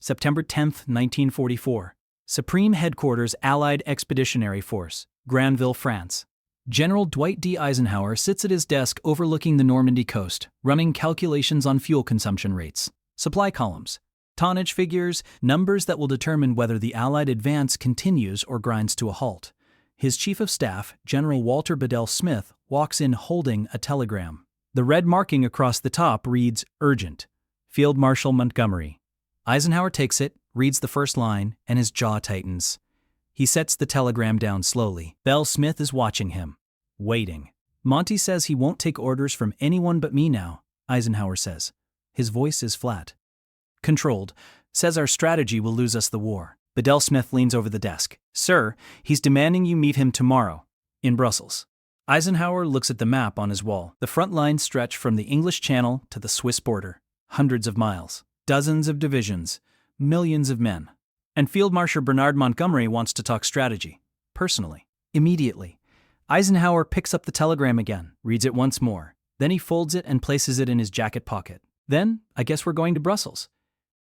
September 10, 1944. Supreme Headquarters Allied Expeditionary Force, Granville, France. General Dwight D. Eisenhower sits at his desk overlooking the Normandy coast, running calculations on fuel consumption rates, supply columns, tonnage figures, numbers that will determine whether the Allied advance continues or grinds to a halt. His Chief of Staff, General Walter Bedell Smith, walks in holding a telegram. The red marking across the top reads, "Urgent. Field Marshal Montgomery." Eisenhower takes it, reads the first line, and his jaw tightens. He sets the telegram down slowly. Bedell Smith is watching him, waiting. "Monty says he won't take orders from anyone but me now," Eisenhower says. His voice is flat. "Controlled. Says our strategy will lose us the war." Bedell Smith leans over the desk. "Sir, he's demanding you meet him tomorrow, in Brussels." Eisenhower looks at the map on his wall. The front lines stretch from the English Channel to the Swiss border. Hundreds of miles. Dozens of divisions. Millions of men. And Field Marshal Bernard Montgomery wants to talk strategy. Personally. Immediately. Eisenhower picks up the telegram again, reads it once more. Then he folds it and places it in his jacket pocket. "Then, I guess we're going to Brussels.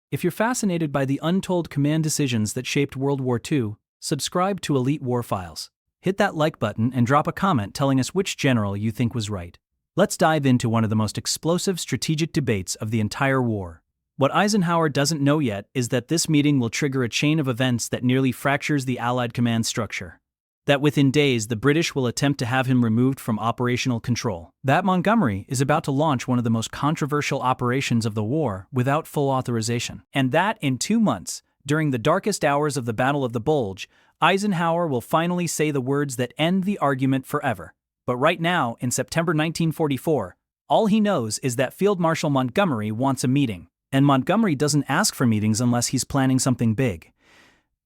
If you're fascinated by the untold command decisions that shaped World War II, subscribe to Elite War Files. Hit that like button and drop a comment telling us which general you think was right." Let's dive into one of the most explosive strategic debates of the entire war. What Eisenhower doesn't know yet is that this meeting will trigger a chain of events that nearly fractures the Allied command structure. That within days, the British will attempt to have him removed from operational control. That Montgomery is about to launch one of the most controversial operations of the war without full authorization. And that in 2 months, during the darkest hours of the Battle of the Bulge, Eisenhower will finally say the words that end the argument forever. But right now, in September 1944, all he knows is that Field Marshal Montgomery wants a meeting. And Montgomery doesn't ask for meetings unless he's planning something big.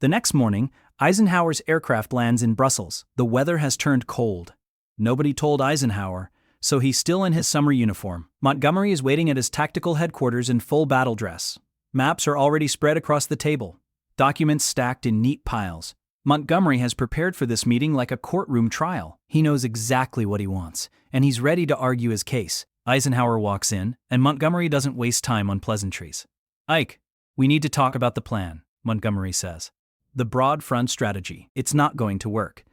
The next morning, Eisenhower's aircraft lands in Brussels. The weather has turned cold. Nobody told Eisenhower, so he's still in his summer uniform. Montgomery is waiting at his tactical headquarters in full battle dress. Maps are already spread across the table. Documents stacked in neat piles. Montgomery has prepared for this meeting like a courtroom trial. He knows exactly what he wants, and he's ready to argue his case. Eisenhower walks in, and Montgomery doesn't waste time on pleasantries. "Ike, we need to talk about the plan," Montgomery says. "The broad front strategy. It's not going to work."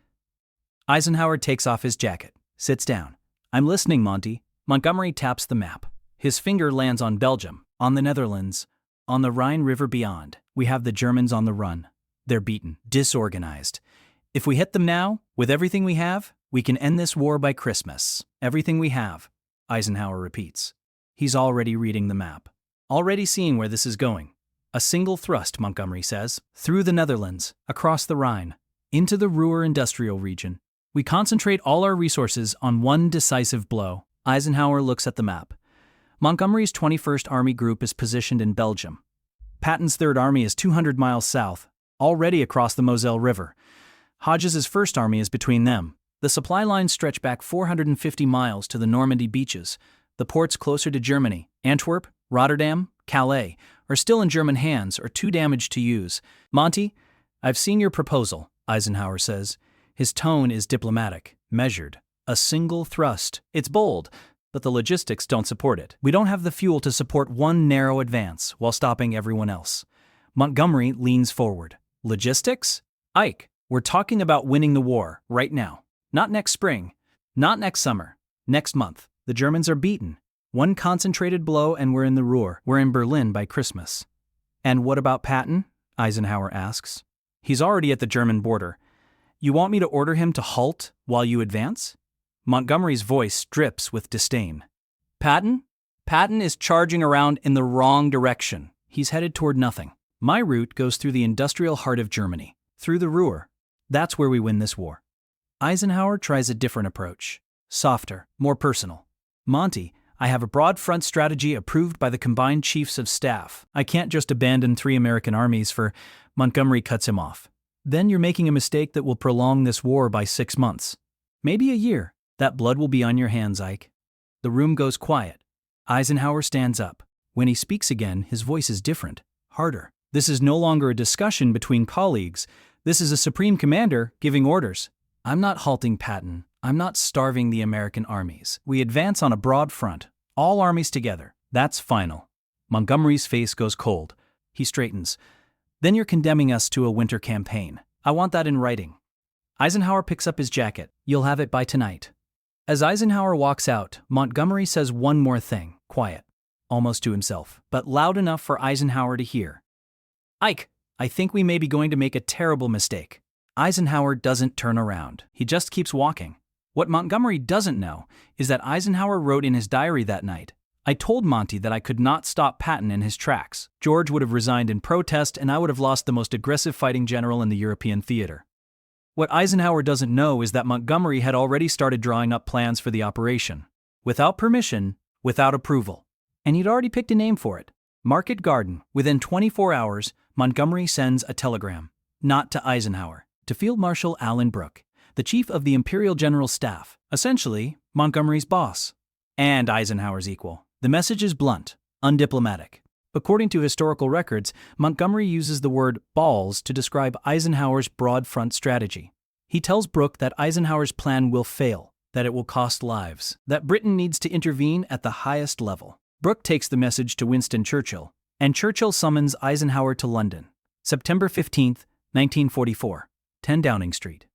Eisenhower takes off his jacket, sits down. "I'm listening, Monty." Montgomery taps the map. His finger lands on Belgium, on the Netherlands, on the Rhine River beyond. "We have the Germans on the run. They're beaten, disorganized. If we hit them now, with everything we have, we can end this war by Christmas. Everything we have," Eisenhower repeats. He's already reading the map. Already seeing where this is going. "A single thrust," Montgomery says, "through the Netherlands, across the Rhine, into the Ruhr industrial region. We concentrate all our resources on one decisive blow." Eisenhower looks at the map. Montgomery's 21st Army Group is positioned in Belgium. Patton's 3rd Army is 200 miles south, already across the Moselle River. Hodges's 1st Army is between them. The supply lines stretch back 450 miles to the Normandy beaches. The ports closer to Germany, Antwerp, Rotterdam, Calais, are still in German hands or too damaged to use. "Monty, I've seen your proposal," Eisenhower says. His tone is diplomatic, measured. "A single thrust. It's bold, but the logistics don't support it. We don't have the fuel to support one narrow advance while stopping everyone else." Montgomery leans forward. "Logistics? Ike, we're talking about winning the war right now. Not next spring, not next summer, next month. The Germans are beaten. One concentrated blow and we're in the Ruhr. We're in Berlin by Christmas." "And what about Patton?" Eisenhower asks. "He's already at the German border. You want me to order him to halt while you advance?" Montgomery's voice drips with disdain. "Patton? Patton is charging around in the wrong direction. He's headed toward nothing. My route goes through the industrial heart of Germany, through the Ruhr. That's where we win this war." Eisenhower tries a different approach. Softer, more personal. "Monty, I have a broad front strategy approved by the combined chiefs of staff. I can't just abandon 3 American armies for..." Montgomery cuts him off. "Then you're making a mistake that will prolong this war by 6 months. Maybe a year. That blood will be on your hands, Ike." The room goes quiet. Eisenhower stands up. When he speaks again, his voice is different, harder. This is no longer a discussion between colleagues. This is a supreme commander giving orders. "I'm not halting Patton. I'm not starving the American armies. We advance on a broad front, all armies together. That's final." Montgomery's face goes cold. He straightens. Then you're condemning us to a winter campaign. I want that in writing. Eisenhower picks up his jacket. You'll have it by tonight. As Eisenhower walks out, Montgomery says one more thing, quiet, almost to himself, but loud enough for Eisenhower to hear. Ike, I think we may be going to make a terrible mistake. Eisenhower doesn't turn around. He just keeps walking. What Montgomery doesn't know is that Eisenhower wrote in his diary that night, I told Monty that I could not stop Patton in his tracks. George would have resigned in protest and I would have lost the most aggressive fighting general in the European theater. What Eisenhower doesn't know is that Montgomery had already started drawing up plans for the operation. Without permission, without approval. And he'd already picked a name for it. Market Garden. Within 24 hours, Montgomery sends a telegram. Not to Eisenhower. To Field Marshal Alan Brooke, the chief of the Imperial General Staff. Essentially, Montgomery's boss. And Eisenhower's equal. The message is blunt, undiplomatic. According to historical records, Montgomery uses the word balls to describe Eisenhower's broad front strategy. He tells Brooke that Eisenhower's plan will fail, that it will cost lives, that Britain needs to intervene at the highest level. Brooke takes the message to Winston Churchill, and Churchill summons Eisenhower to London. September 15, 1944, 10 Downing Street.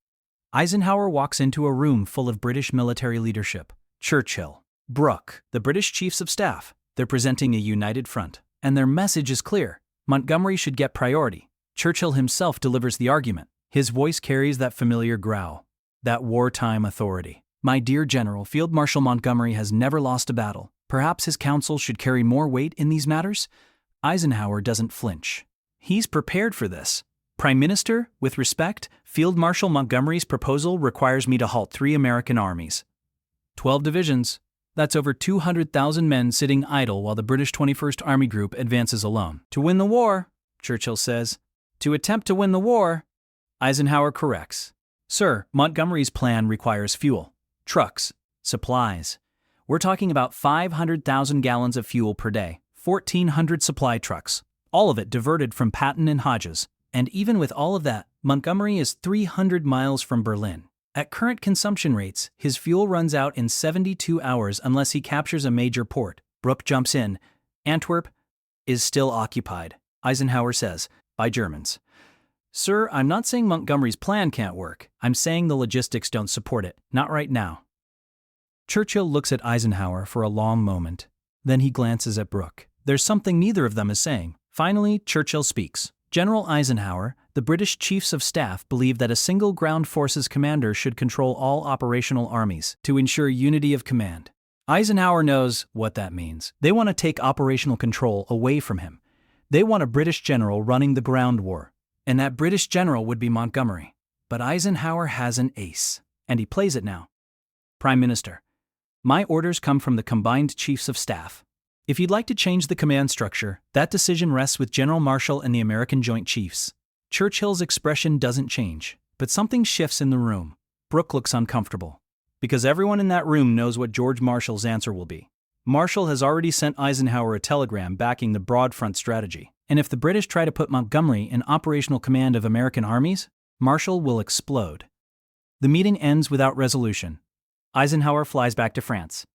Eisenhower walks into a room full of British military leadership. Churchill, Brooke, the British chiefs of staff. They're presenting a united front. And their message is clear. Montgomery should get priority. Churchill himself delivers the argument. His voice carries that familiar growl, that wartime authority. My dear General, Field Marshal Montgomery has never lost a battle. Perhaps his counsel should carry more weight in these matters? Eisenhower doesn't flinch. He's prepared for this. Prime Minister, with respect, Field Marshal Montgomery's proposal requires me to halt 3 American armies. 12 divisions. That's over 200,000 men sitting idle while the British 21st Army Group advances alone. To win the war, Churchill says. To attempt to win the war, Eisenhower corrects. Sir, Montgomery's plan requires fuel, trucks, supplies. We're talking about 500,000 gallons of fuel per day, 1,400 supply trucks, all of it diverted from Patton and Hodges. And even with all of that, Montgomery is 300 miles from Berlin. At current consumption rates, his fuel runs out in 72 hours unless he captures a major port. Brooke jumps in. Antwerp is still occupied, Eisenhower says, by Germans. Sir, I'm not saying Montgomery's plan can't work. I'm saying the logistics don't support it. Not right now. Churchill looks at Eisenhower for a long moment. Then he glances at Brooke. There's something neither of them is saying. Finally, Churchill speaks. General Eisenhower, the British Chiefs of Staff believe that a single ground forces commander should control all operational armies to ensure unity of command. Eisenhower knows what that means. They want to take operational control away from him. They want a British general running the ground war. And that British general would be Montgomery. But Eisenhower has an ace, and he plays it now. Prime Minister, my orders come from the combined Chiefs of Staff. If you'd like to change the command structure, that decision rests with General Marshall and the American Joint Chiefs. Churchill's expression doesn't change, but something shifts in the room. Brooke looks uncomfortable, because everyone in that room knows what George Marshall's answer will be. Marshall has already sent Eisenhower a telegram backing the broad front strategy, and if the British try to put Montgomery in operational command of American armies, Marshall will explode. The meeting ends without resolution. Eisenhower flies back to France.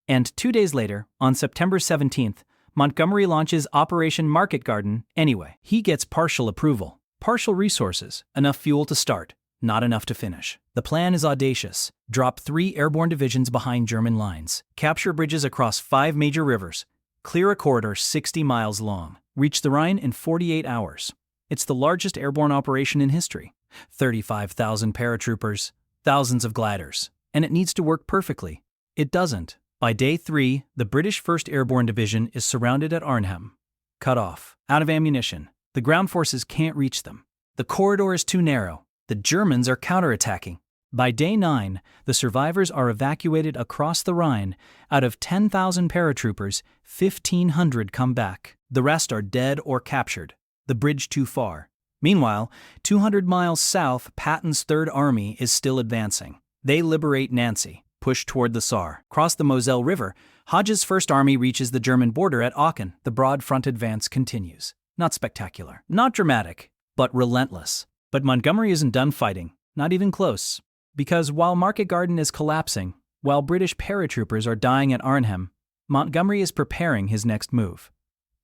And 2 days later, on September 17th, Montgomery launches Operation Market Garden anyway. He gets partial approval, partial resources, enough fuel to start, not enough to finish. The plan is audacious. Drop 3 airborne divisions behind German lines, capture bridges across 5 major rivers, clear a corridor 60 miles long, reach the Rhine in 48 hours. It's the largest airborne operation in history. 35,000 paratroopers, thousands of gliders. And it needs to work perfectly. It doesn't. By day 3, the British 1st Airborne Division is surrounded at Arnhem. Cut off, out of ammunition. The ground forces can't reach them. The corridor is too narrow. The Germans are counterattacking. By day 9, the survivors are evacuated across the Rhine. Out of 10,000 paratroopers, 1,500 come back. The rest are dead or captured. The bridge too far. Meanwhile, 200 miles south, Patton's Third Army is still advancing. They liberate Nancy. Push toward the Saar. Cross the Moselle River, Hodges' First Army reaches the German border at Aachen. The broad front advance continues. Not spectacular, not dramatic, but relentless. But Montgomery isn't done fighting, not even close. Because while Market Garden is collapsing, while British paratroopers are dying at Arnhem, Montgomery is preparing his next move.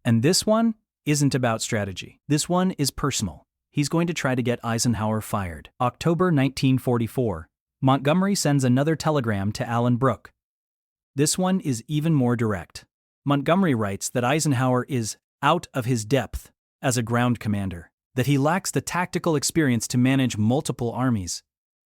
And this one isn't about strategy. This one is personal. He's going to try to get Eisenhower fired. October 1944. Montgomery sends another telegram to Alan Brooke. This one is even more direct. Montgomery writes that Eisenhower is out of his depth as a ground commander, that he lacks the tactical experience to manage multiple armies,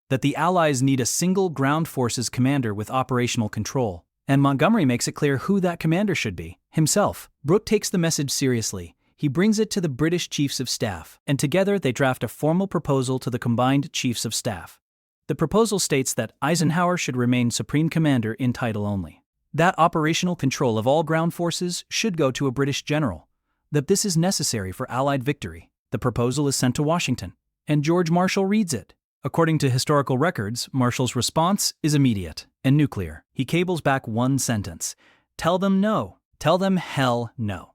that the Allies need a single ground forces commander with operational control. And Montgomery makes it clear who that commander should be: himself. Brooke takes the message seriously. He brings it to the British Chiefs of Staff, and together they draft a formal proposal to the combined Chiefs of Staff. The proposal states that Eisenhower should remain Supreme Commander in title only, that operational control of all ground forces should go to a British general, that this is necessary for Allied victory. The proposal is sent to Washington, and George Marshall reads it. According to historical records, Marshall's response is immediate and nuclear. He cables back one sentence: "Tell them no. Tell them hell no."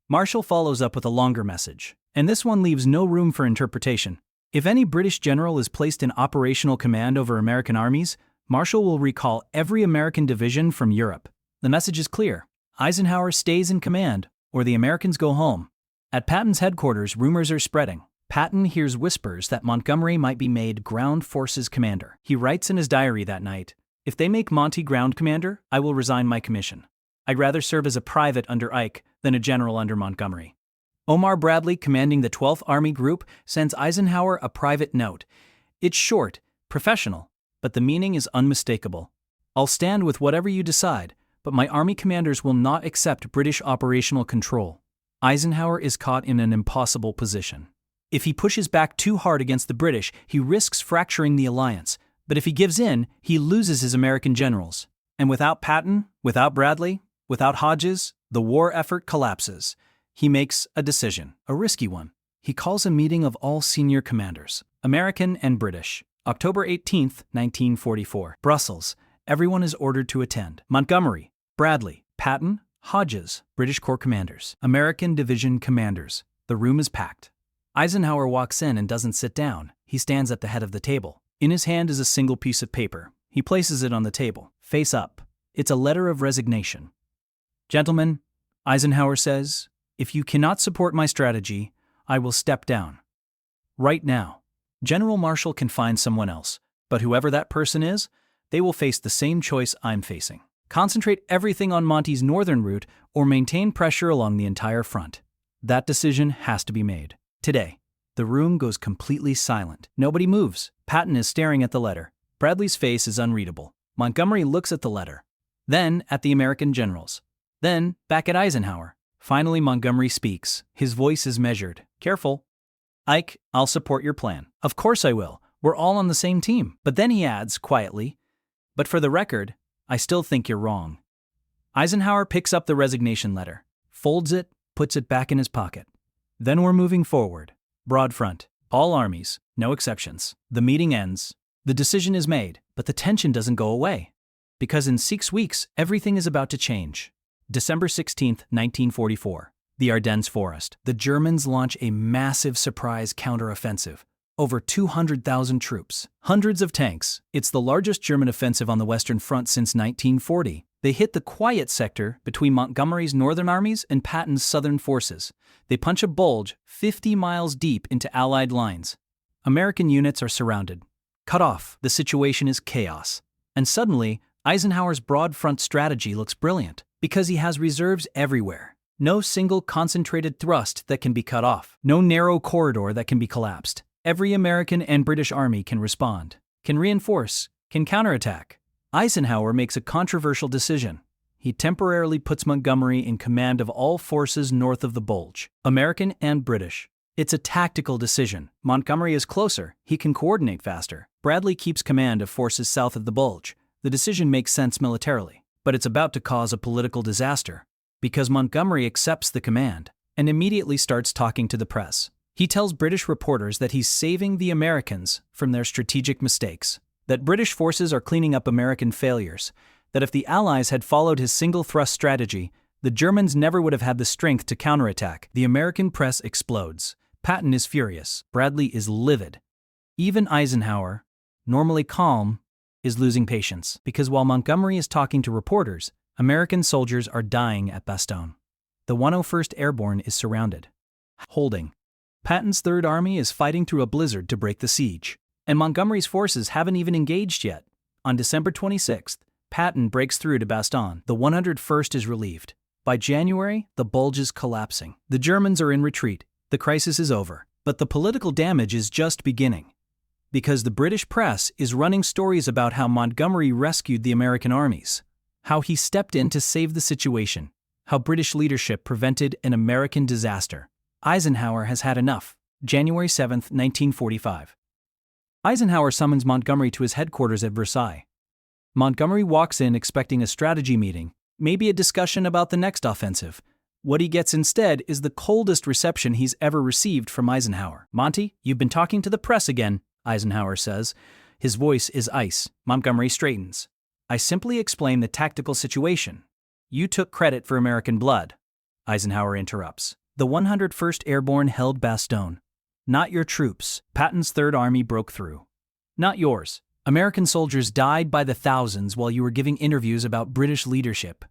Marshall follows up with a longer message, and this one leaves no room for interpretation. If any British general is placed in operational command over American armies, Marshall will recall every American division from Europe. The message is clear: Eisenhower stays in command, or the Americans go home. At Patton's headquarters, rumors are spreading. Patton hears whispers that Montgomery might be made ground forces commander. He writes in his diary that night, "If they make Monty ground commander, I will resign my commission. I'd rather serve as a private under Ike than a general under Montgomery." Omar Bradley, commanding the 12th Army Group, sends Eisenhower a private note. It's short, professional, but the meaning is unmistakable. "I'll stand with whatever you decide, but my army commanders will not accept British operational control." Eisenhower is caught in an impossible position. If he pushes back too hard against the British, he risks fracturing the alliance. But if he gives in, he loses his American generals. And without Patton, without Bradley, without Hodges, the war effort collapses. He makes a decision, a risky one. He calls a meeting of all senior commanders, American and British. October 18, 1944. Brussels. Everyone is ordered to attend. Montgomery, Bradley, Patton, Hodges, British Corps commanders, American division commanders. The room is packed. Eisenhower walks in and doesn't sit down. He stands at the head of the table. In his hand is a single piece of paper. He places it on the table, face up. It's a letter of resignation. "Gentlemen," Eisenhower says, "if you cannot support my strategy, I will step down. Right now. General Marshall can find someone else, but whoever that person is, they will face the same choice I'm facing. Concentrate everything on Monty's northern route or maintain pressure along the entire front. That decision has to be made. Today." The room goes completely silent. Nobody moves. Patton is staring at the letter. Bradley's face is unreadable. Montgomery looks at the letter, then at the American generals, then back at Eisenhower. Finally, Montgomery speaks. His voice is measured. "Careful. Ike, I'll support your plan." "Of course I will. We're all on the same team." But then he adds, quietly, "But for the record, I still think you're wrong." Eisenhower picks up the resignation letter, folds it, puts it back in his pocket. "Then we're moving forward. Broad front. All armies, no exceptions." The meeting ends. The decision is made, but the tension doesn't go away. Because in 6 weeks, everything is about to change. December 16, 1944. The Ardennes Forest. The Germans launch a massive surprise counteroffensive. Over 200,000 troops. Hundreds of tanks. It's the largest German offensive on the Western Front since 1940. They hit the quiet sector between Montgomery's northern armies and Patton's southern forces. They punch a bulge 50 miles deep into Allied lines. American units are surrounded. Cut off. The situation is chaos. And suddenly, Eisenhower's broad front strategy looks brilliant, because he has reserves everywhere. No single concentrated thrust that can be cut off. No narrow corridor that can be collapsed. Every American and British army can respond, can reinforce, can counterattack. Eisenhower makes a controversial decision. He temporarily puts Montgomery in command of all forces north of the Bulge, American and British. It's a tactical decision. Montgomery is closer. He can coordinate faster. Bradley keeps command of forces south of the Bulge. The decision makes sense militarily, but it's about to cause a political disaster, because Montgomery accepts the command and immediately starts talking to the press. He tells British reporters that he's saving the Americans from their strategic mistakes, that British forces are cleaning up American failures, that if the Allies had followed his single-thrust strategy, the Germans never would have had the strength to counterattack. The American press explodes. Patton is furious. Bradley is livid. Even Eisenhower, normally calm, is losing patience, because while Montgomery is talking to reporters, American soldiers are dying at Bastogne. The 101st Airborne is surrounded. Holding. Patton's Third Army is fighting through a blizzard to break the siege. And Montgomery's forces haven't even engaged yet. On December 26th, Patton breaks through to Bastogne. The 101st is relieved. By January, the Bulge is collapsing. The Germans are in retreat. The crisis is over. But the political damage is just beginning. Because the British press is running stories about how Montgomery rescued the American armies, how he stepped in to save the situation, how British leadership prevented an American disaster. Eisenhower has had enough. January 7, 1945. Eisenhower summons Montgomery to his headquarters at Versailles. Montgomery walks in expecting a strategy meeting, maybe a discussion about the next offensive. What he gets instead is the coldest reception he's ever received from Eisenhower. "Monty, you've been talking to the press again," Eisenhower says. His voice is ice. Montgomery straightens. "I simply explained the tactical situation. You took credit for American blood." Eisenhower interrupts. "The 101st Airborne held Bastogne. Not your troops. Patton's Third Army broke through. Not yours. American soldiers died by the thousands while you were giving interviews about British leadership.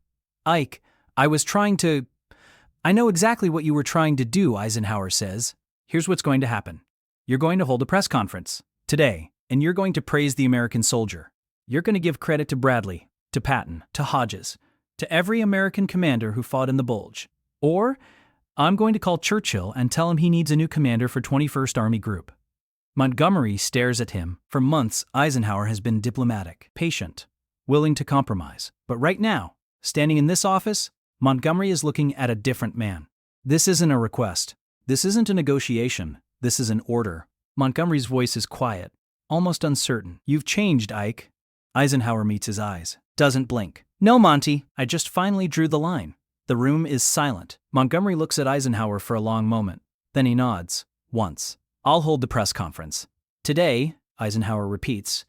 Ike, I know exactly what you were trying to do," Eisenhower says. "Here's what's going to happen. You're going to hold a press conference today, and you're going to praise the American soldier. You're going to give credit to Bradley, to Patton, to Hodges, to every American commander who fought in the Bulge. Or I'm going to call Churchill and tell him he needs a new commander for 21st Army Group." Montgomery stares at him. For months, Eisenhower has been diplomatic, patient, willing to compromise. But right now, standing in this office, Montgomery is looking at a different man. This isn't a request. This isn't a negotiation. This is an order. Montgomery's voice is quiet, almost uncertain. "You've changed, Ike." Eisenhower meets his eyes. Doesn't blink. "No, Monty, I just finally drew the line." The room is silent. Montgomery looks at Eisenhower for a long moment. Then he nods. "Once. I'll hold the press conference." "Today," Eisenhower repeats.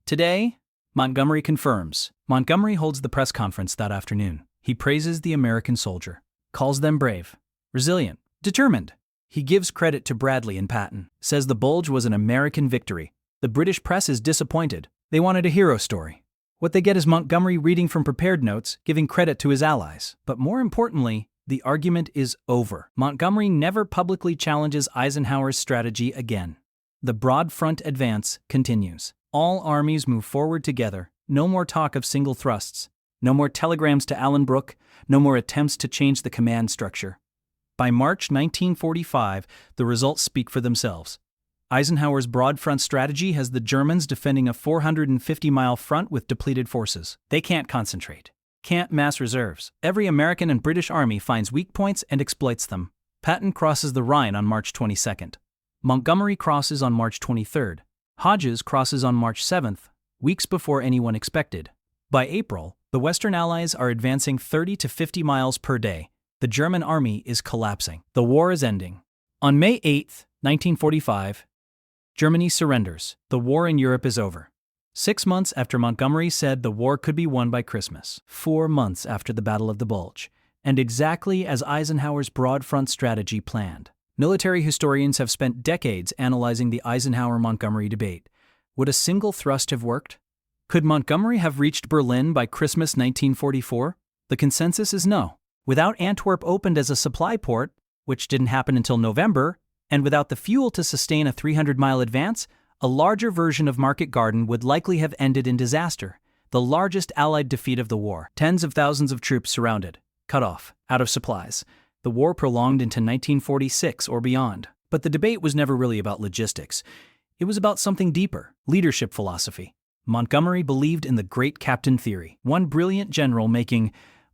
"Today?" Montgomery confirms. Montgomery holds the press conference that afternoon. He praises the American soldier, calls them brave, resilient, determined. He gives credit to Bradley and Patton, says the Bulge was an American victory. The British press is disappointed. They wanted a hero story. What they get is Montgomery reading from prepared notes, giving credit to his allies. But more importantly, the argument is over. Montgomery never publicly challenges Eisenhower's strategy again. The broad front advance continues. All armies move forward together. No more talk of single thrusts. No more telegrams to Allenbrook. No more attempts to change the command structure. By March 1945, the results speak for themselves. Eisenhower's broad front strategy has the Germans defending a 450-mile front with depleted forces. They can't concentrate. Can't mass reserves. Every American and British army finds weak points and exploits them. Patton crosses the Rhine on March 22nd. Montgomery crosses on March 23rd. Hodges crosses on March 7th, weeks before anyone expected. By April, the Western Allies are advancing 30 to 50 miles per day. The German army is collapsing. The war is ending. On May 8, 1945, Germany surrenders. The war in Europe is over. 6 months after Montgomery said the war could be won by Christmas. 4 months after the Battle of the Bulge. And exactly as Eisenhower's broad front strategy planned. Military historians have spent decades analyzing the Eisenhower-Montgomery debate. Would a single thrust have worked? Could Montgomery have reached Berlin by Christmas 1944? The consensus is no. Without Antwerp opened as a supply port, which didn't happen until November, and without the fuel to sustain a 300-mile advance, a larger version of Market Garden would likely have ended in disaster, the largest Allied defeat of the war. Tens of thousands of troops surrounded, cut off, out of supplies. The war prolonged into 1946 or beyond. But the debate was never really about logistics. It was about something deeper, leadership philosophy. Montgomery believed in the great captain theory, one brilliant general making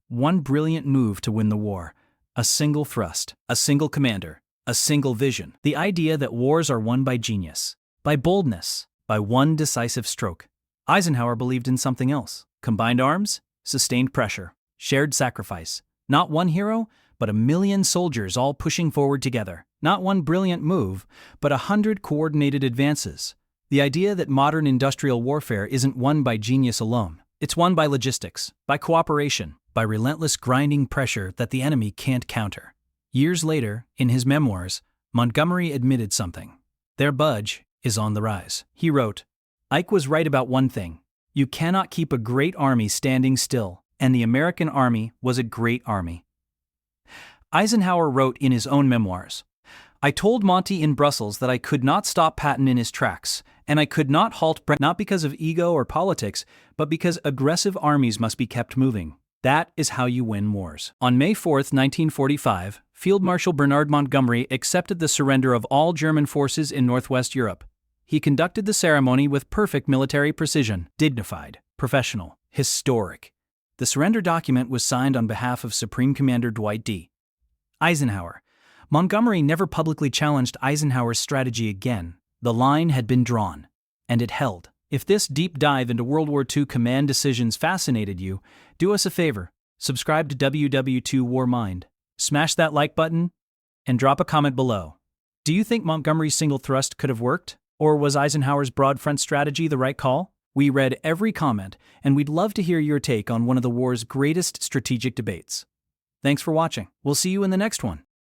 one brilliant move to win the war. A single thrust, a single commander, a single vision. The idea that wars are won by genius, by boldness, by one decisive stroke. Eisenhower believed in something else. Combined arms, sustained pressure, shared sacrifice. Not one hero, but 1 million soldiers all pushing forward together. Not one brilliant move, but 100 coordinated advances. The idea that modern industrial warfare isn't won by genius alone. It's won by logistics, by cooperation, by relentless grinding pressure that the enemy can't counter. Years later, in his memoirs, Montgomery admitted something. Their budge is on the rise. He wrote, "Ike was right about one thing. You cannot keep a great army standing still, and the American army was a great army." Eisenhower wrote in his own memoirs, I told Monty in Brussels that I could not stop Patton in his tracks, and I could not halt not because of ego or politics, but because aggressive armies must be kept moving. That is how you win wars. On May 4, 1945, Field Marshal Bernard Montgomery accepted the surrender of all German forces in Northwest Europe. He conducted the ceremony with perfect military precision, dignified, professional, historic. The surrender document was signed on behalf of Supreme Commander Dwight D. Eisenhower. Montgomery never publicly challenged Eisenhower's strategy again. The line had been drawn, and it held. If this deep dive into World War II command decisions fascinated you, do us a favor, subscribe to WWII War Mind, smash that like button, and drop a comment below. Do you think Montgomery's single thrust could have worked? Or was Eisenhower's broad front strategy the right call? We read every comment, and we'd love to hear your take on one of the war's greatest strategic debates. Thanks for watching. We'll see you in the next one.